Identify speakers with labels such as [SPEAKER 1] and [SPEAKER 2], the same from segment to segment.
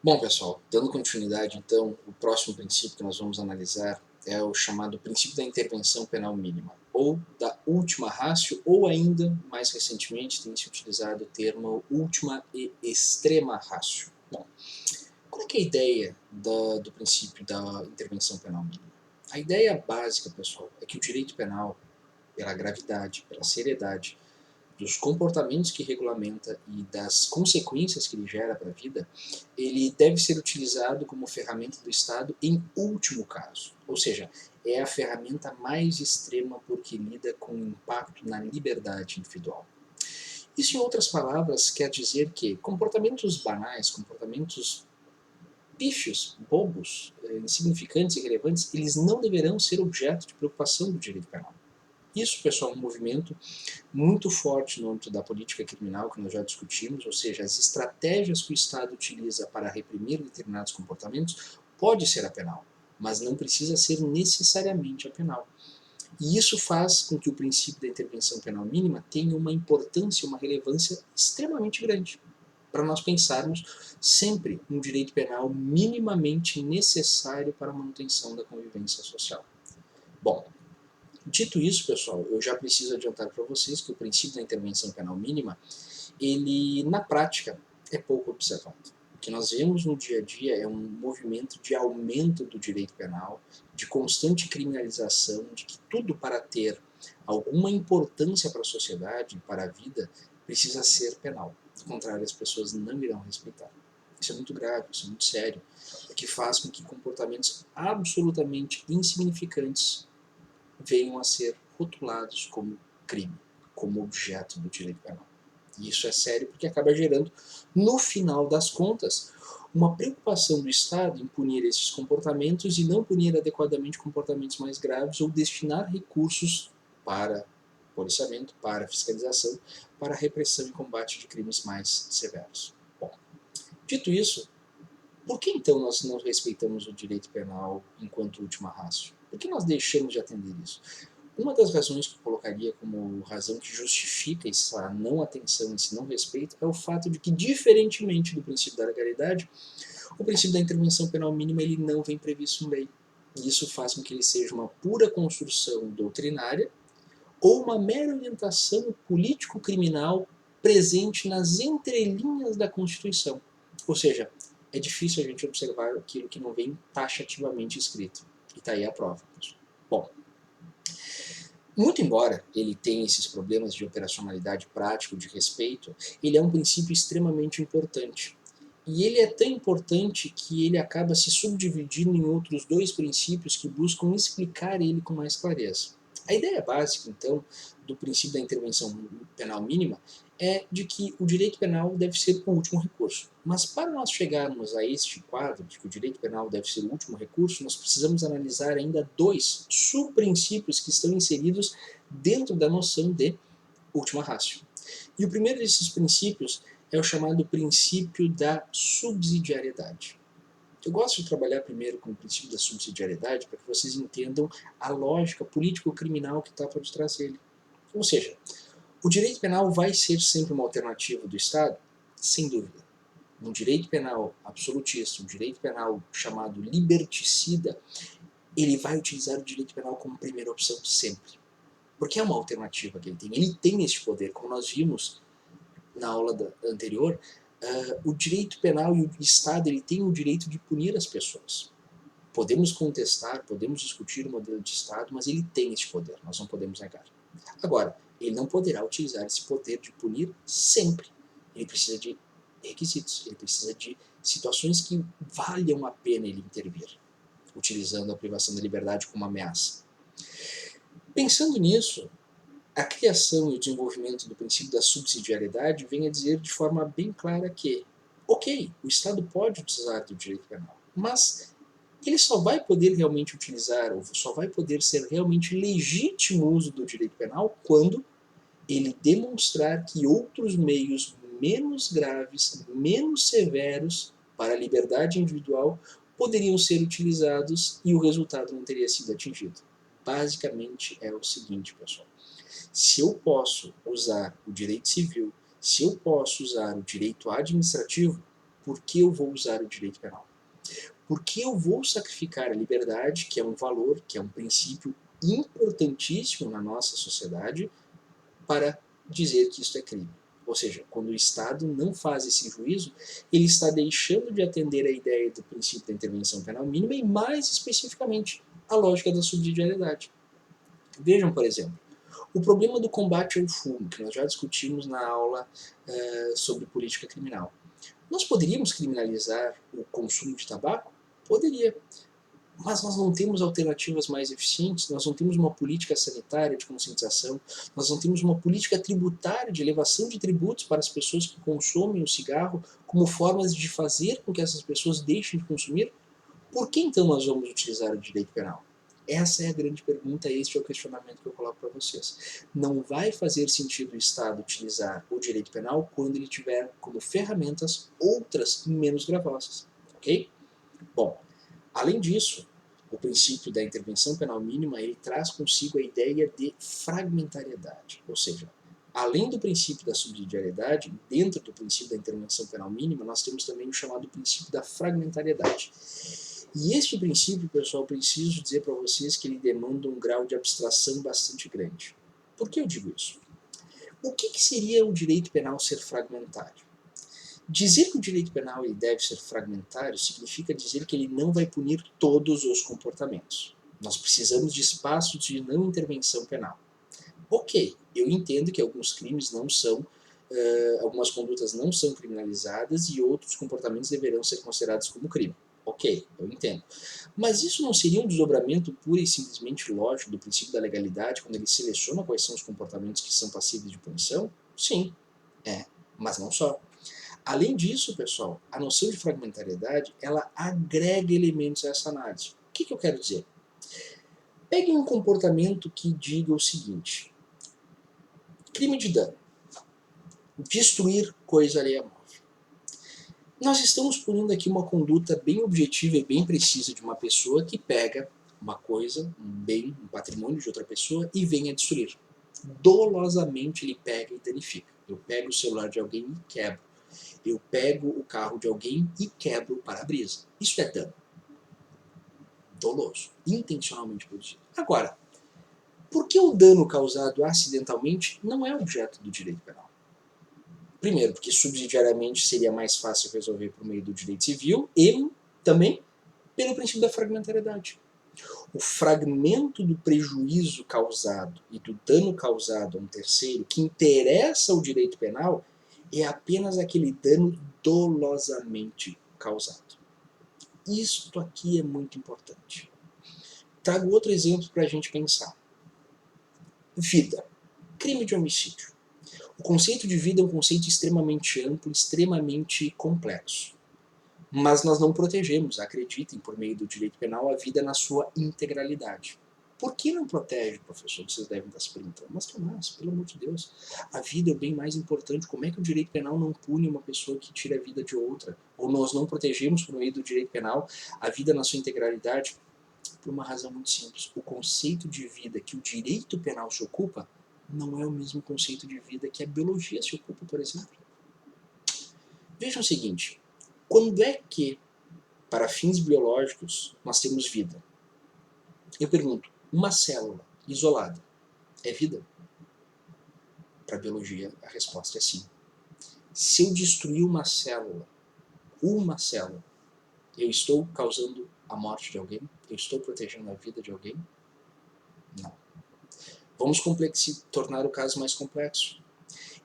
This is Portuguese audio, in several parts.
[SPEAKER 1] Bom, pessoal, dando continuidade, então, o próximo princípio que nós vamos analisar é o chamado princípio da intervenção penal mínima, ou da última ratio, ou ainda, mais recentemente, tem se utilizado o termo última e extrema ratio. Bom, qual é, que é a ideia do princípio da intervenção penal mínima? A ideia básica, pessoal, é que o direito penal, pela gravidade, pela seriedade, dos comportamentos que regulamenta e das consequências que ele gera para a vida, ele deve ser utilizado como ferramenta do Estado em último caso. Ou seja, é a ferramenta mais extrema porque lida com o impacto na liberdade individual. Isso, em outras palavras, quer dizer que comportamentos banais, comportamentos pífios, bobos, insignificantes e irrelevantes, eles não deverão ser objeto de preocupação do direito penal. Isso, pessoal, é um movimento muito forte no âmbito da política criminal, que nós já discutimos, ou seja, as estratégias que o Estado utiliza para reprimir determinados comportamentos pode ser a penal, mas não precisa ser necessariamente a penal. E isso faz com que o princípio da intervenção penal mínima tenha uma importância, uma relevância extremamente grande, para nós pensarmos sempre um direito penal minimamente necessário para a manutenção da convivência social. Bom, dito isso, pessoal, eu já preciso adiantar para vocês que o princípio da intervenção penal mínima, ele, na prática, é pouco observado. O que nós vemos no dia a dia é um movimento de aumento do direito penal, de constante criminalização, de que tudo para ter alguma importância para a sociedade, para a vida, precisa ser penal. Do contrário, as pessoas não irão respeitar. Isso é muito grave, isso é muito sério, que faz com que comportamentos absolutamente insignificantes venham a ser rotulados como crime, como objeto do direito penal. E isso é sério porque acaba gerando, no final das contas, uma preocupação do Estado em punir esses comportamentos e não punir adequadamente comportamentos mais graves ou destinar recursos para policiamento, para fiscalização, para repressão e combate de crimes mais severos. Bom, dito isso, por que então nós não respeitamos o direito penal enquanto última ratio? Por que nós deixamos de atender isso? Uma das razões que eu colocaria como razão que justifica essa não atenção, esse não respeito, é o fato de que, diferentemente do princípio da legalidade, o princípio da intervenção penal mínima ele não vem previsto em lei. E isso faz com que ele seja uma pura construção doutrinária ou uma mera orientação político-criminal presente nas entrelinhas da Constituição. Ou seja, é difícil a gente observar aquilo que não vem taxativamente escrito. E está aí a prova. Bom, muito embora ele tenha esses problemas de operacionalidade prática, de respeito, ele é um princípio extremamente importante. E ele é tão importante que ele acaba se subdividindo em outros dois princípios que buscam explicar ele com mais clareza. A ideia básica, então, do princípio da intervenção penal mínima é de que o direito penal deve ser o último recurso. Mas para nós chegarmos a este quadro de que o direito penal deve ser o último recurso, nós precisamos analisar ainda dois subprincípios que estão inseridos dentro da noção de última ratio. E o primeiro desses princípios é o chamado princípio da subsidiariedade. Eu gosto de trabalhar primeiro com o princípio da subsidiariedade para que vocês entendam a lógica político-criminal que está por detrás dele. Ou seja, o direito penal vai ser sempre uma alternativa do Estado? Sem dúvida. Um direito penal absolutista, um direito penal chamado liberticida, ele vai utilizar o direito penal como primeira opção sempre. Porque é uma alternativa que ele tem. Ele tem esse poder, como nós vimos na aula anterior, o direito penal e o Estado ele tem o direito de punir as pessoas. Podemos contestar, podemos discutir o modelo de Estado, mas ele tem esse poder, nós não podemos negar. Agora, ele não poderá utilizar esse poder de punir sempre. Ele precisa de requisitos, ele precisa de situações que valham a pena ele intervir, utilizando a privação da liberdade como ameaça. Pensando nisso, a criação e o desenvolvimento do princípio da subsidiariedade vem a dizer de forma bem clara que, ok, o Estado pode utilizar do direito penal, mas ele só vai poder realmente utilizar, ou só vai poder ser realmente legítimo o uso do direito penal quando ele demonstrar que outros meios menos graves, menos severos para a liberdade individual poderiam ser utilizados e o resultado não teria sido atingido. Basicamente é o seguinte, pessoal. Se eu posso usar o direito civil, se eu posso usar o direito administrativo, por que eu vou usar o direito penal? Por que eu vou sacrificar a liberdade, que é um valor, que é um princípio importantíssimo na nossa sociedade, para dizer que isso é crime? Ou seja, quando o Estado não faz esse juízo, ele está deixando de atender a ideia do princípio da intervenção penal mínima e, mais especificamente, a lógica da subsidiariedade. Vejam, por exemplo, o problema do combate ao fumo, que nós já discutimos na aula sobre política criminal. Nós poderíamos criminalizar o consumo de tabaco? Poderia. Mas nós não temos alternativas mais eficientes, nós não temos uma política sanitária de conscientização, nós não temos uma política tributária de elevação de tributos para as pessoas que consomem o cigarro como formas de fazer com que essas pessoas deixem de consumir. Por que então nós vamos utilizar o direito penal? Essa é a grande pergunta, este é o questionamento que eu coloco para vocês. Não vai fazer sentido o Estado utilizar o direito penal quando ele tiver como ferramentas outras menos gravosas, ok? Bom, além disso, o princípio da intervenção penal mínima ele traz consigo a ideia de fragmentariedade, ou seja, além do princípio da subsidiariedade, dentro do princípio da intervenção penal mínima, nós temos também o chamado princípio da fragmentariedade. E este princípio, pessoal, preciso dizer para vocês que ele demanda um grau de abstração bastante grande. Por que eu digo isso? O que seria o direito penal ser fragmentário? Dizer que o direito penal ele deve ser fragmentário significa dizer que ele não vai punir todos os comportamentos. Nós precisamos de espaços de não intervenção penal. Ok, eu entendo que alguns crimes não são, algumas condutas não são criminalizadas e outros comportamentos deverão ser considerados como crime. Ok, eu entendo. Mas isso não seria um desdobramento pura e simplesmente lógico do princípio da legalidade quando ele seleciona quais são os comportamentos que são passíveis de punição? Sim, mas não só. Além disso, pessoal, a noção de fragmentariedade, ela agrega elementos a essa análise. O que eu quero dizer? Peguem um comportamento que diga o seguinte: crime de dano, destruir coisa alheia móvel. Nós estamos punindo aqui uma conduta bem objetiva e bem precisa de uma pessoa que pega uma coisa, um bem, um patrimônio de outra pessoa e vem a destruir. Dolosamente ele pega e danifica. Eu pego o celular de alguém e quebro. Eu pego o carro de alguém e quebro o para-brisa. Isso é dano. Doloso. Intencionalmente produzido. Agora, por que o dano causado acidentalmente não é objeto do direito penal? Primeiro, porque subsidiariamente seria mais fácil resolver por meio do direito civil e também pelo princípio da fragmentariedade. O fragmento do prejuízo causado e do dano causado a um terceiro que interessa ao direito penal é apenas aquele dano dolosamente causado. Isto aqui é muito importante. Trago outro exemplo para a gente pensar. Vida. Crime de homicídio. O conceito de vida é um conceito extremamente amplo, extremamente complexo. Mas nós não protegemos, acreditem, por meio do direito penal, a vida na sua integralidade. Por que não protege, professor? Vocês devem estar se perguntando. Mas, Tomás, pelo amor de Deus, a vida é o bem mais importante. Como é que o direito penal não pune uma pessoa que tira a vida de outra? Ou nós não protegemos, por meio do direito penal, a vida na sua integralidade? Por uma razão muito simples. O conceito de vida que o direito penal se ocupa não é o mesmo conceito de vida que a biologia se ocupa, por exemplo. Vejam o seguinte, quando é que, para fins biológicos, nós temos vida? Eu pergunto, uma célula isolada é vida? Para a biologia, a resposta é sim. Se eu destruir uma célula, eu estou causando a morte de alguém? Eu estou protegendo a vida de alguém? Não. Vamos tornar o caso mais complexo.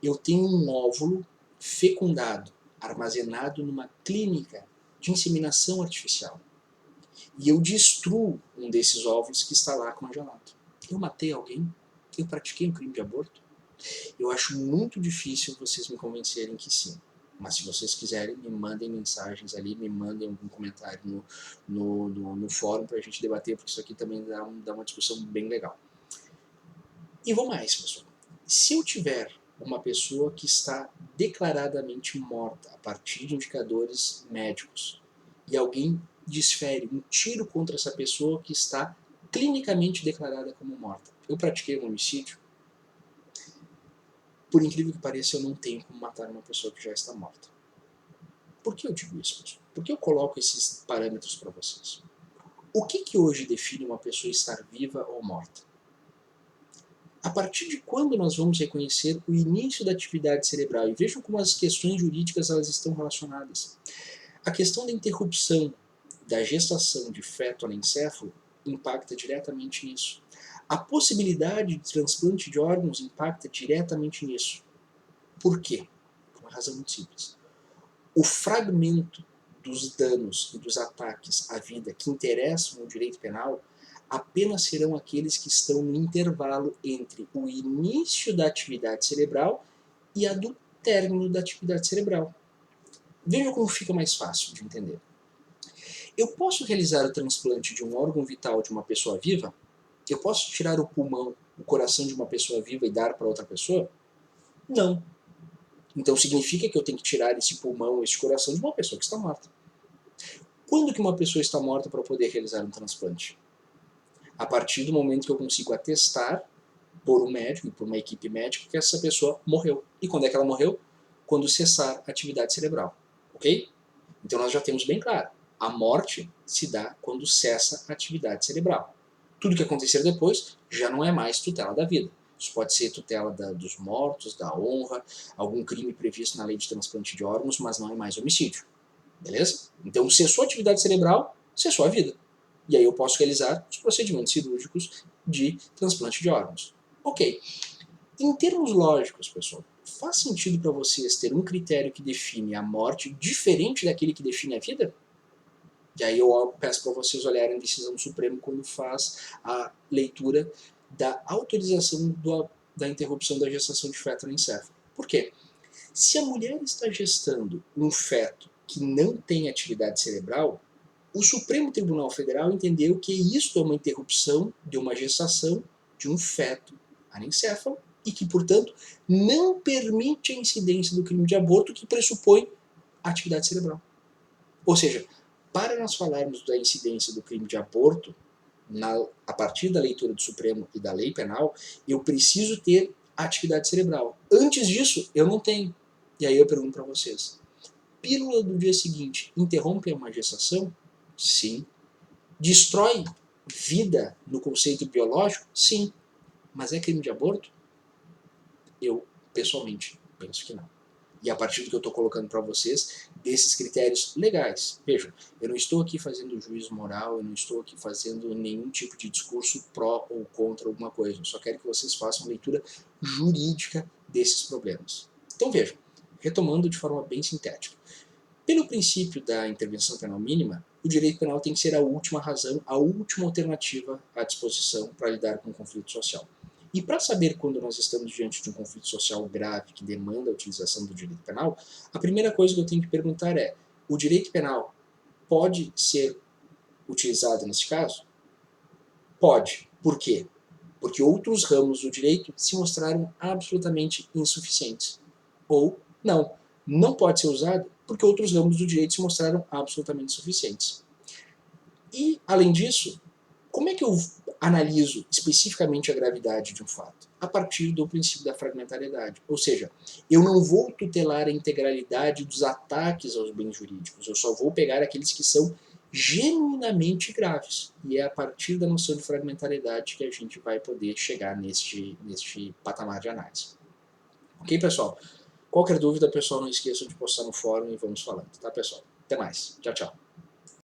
[SPEAKER 1] Eu tenho um óvulo fecundado, armazenado numa clínica de inseminação artificial. E eu destruo um desses óvulos que está lá congelado. Eu matei alguém? Eu pratiquei um crime de aborto? Eu acho muito difícil vocês me convencerem que sim. Mas se vocês quiserem, me mandem mensagens ali, me mandem algum comentário no fórum para a gente debater, porque isso aqui também dá uma discussão bem legal. E vou mais, pessoal. Se eu tiver uma pessoa que está declaradamente morta a partir de indicadores médicos e alguém desfere um tiro contra essa pessoa que está clinicamente declarada como morta, eu pratiquei um homicídio? Por incrível que pareça, eu não tenho como matar uma pessoa que já está morta. Por que eu digo isso, pessoal? Por que eu coloco esses parâmetros para vocês? O que hoje define uma pessoa estar viva ou morta? A partir de quando nós vamos reconhecer o início da atividade cerebral? E vejam como as questões jurídicas elas estão relacionadas. A questão da interrupção da gestação de feto anencéfalo impacta diretamente nisso. A possibilidade de transplante de órgãos impacta diretamente nisso. Por quê? Por uma razão muito simples. O fragmento dos danos e dos ataques à vida que interessam o direito penal apenas serão aqueles que estão no intervalo entre o início da atividade cerebral e a do término da atividade cerebral. Veja como fica mais fácil de entender. Eu posso realizar o transplante de um órgão vital de uma pessoa viva? Eu posso tirar o pulmão, o coração de uma pessoa viva e dar para outra pessoa? Não. Então significa que eu tenho que tirar esse pulmão, esse coração de uma pessoa que está morta. Quando que uma pessoa está morta para poder realizar um transplante? A partir do momento que eu consigo atestar por um médico e por uma equipe médica que essa pessoa morreu. E quando é que ela morreu? Quando cessar a atividade cerebral. Ok? Então nós já temos bem claro. A morte se dá quando cessa a atividade cerebral. Tudo que acontecer depois já não é mais tutela da vida. Isso pode ser tutela dos mortos, da honra, algum crime previsto na lei de transplante de órgãos, mas não é mais homicídio. Beleza? Então, cessou a atividade cerebral, cessou a vida. E aí eu posso realizar os procedimentos cirúrgicos de transplante de órgãos. Ok. Em termos lógicos, pessoal, faz sentido para vocês ter um critério que define a morte diferente daquele que define a vida? E aí eu peço para vocês olharem a decisão do Supremo quando faz a leitura da autorização da interrupção da gestação de feto anencéfalo. Por quê? Se a mulher está gestando um feto que não tem atividade cerebral, o Supremo Tribunal Federal entendeu que isto é uma interrupção de uma gestação de um feto anencéfalo e que, portanto, não permite a incidência do crime de aborto que pressupõe atividade cerebral. Ou seja, para nós falarmos da incidência do crime de aborto, a partir da leitura do Supremo e da lei penal, eu preciso ter atividade cerebral. Antes disso, eu não tenho. E aí eu pergunto para vocês, pílula do dia seguinte interrompe uma gestação? Sim. Destrói vida no conceito biológico? Sim. Mas é crime de aborto? Eu, pessoalmente, penso que não. E a partir do que eu estou colocando para vocês, desses critérios legais. Vejam, eu não estou aqui fazendo juízo moral, eu não estou aqui fazendo nenhum tipo de discurso pró ou contra alguma coisa. Eu só quero que vocês façam uma leitura jurídica desses problemas. Então vejam, retomando de forma bem sintética. Pelo princípio da intervenção penal mínima, o direito penal tem que ser a última razão, a última alternativa à disposição para lidar com o conflito social. E para saber quando nós estamos diante de um conflito social grave que demanda a utilização do direito penal, a primeira coisa que eu tenho que perguntar é: o direito penal pode ser utilizado nesse caso? Pode. Por quê? Porque outros ramos do direito se mostraram absolutamente insuficientes. Ou não, não pode ser usado porque outros ramos do direito se mostraram absolutamente suficientes. E, além disso, como é que eu analiso especificamente a gravidade de um fato? A partir do princípio da fragmentariedade. Ou seja, eu não vou tutelar a integralidade dos ataques aos bens jurídicos, eu só vou pegar aqueles que são genuinamente graves. E é a partir da noção de fragmentariedade que a gente vai poder chegar neste patamar de análise. Ok, pessoal? Qualquer dúvida, pessoal, não esqueçam de postar no fórum e vamos falando, tá, pessoal? Até mais. Tchau, tchau.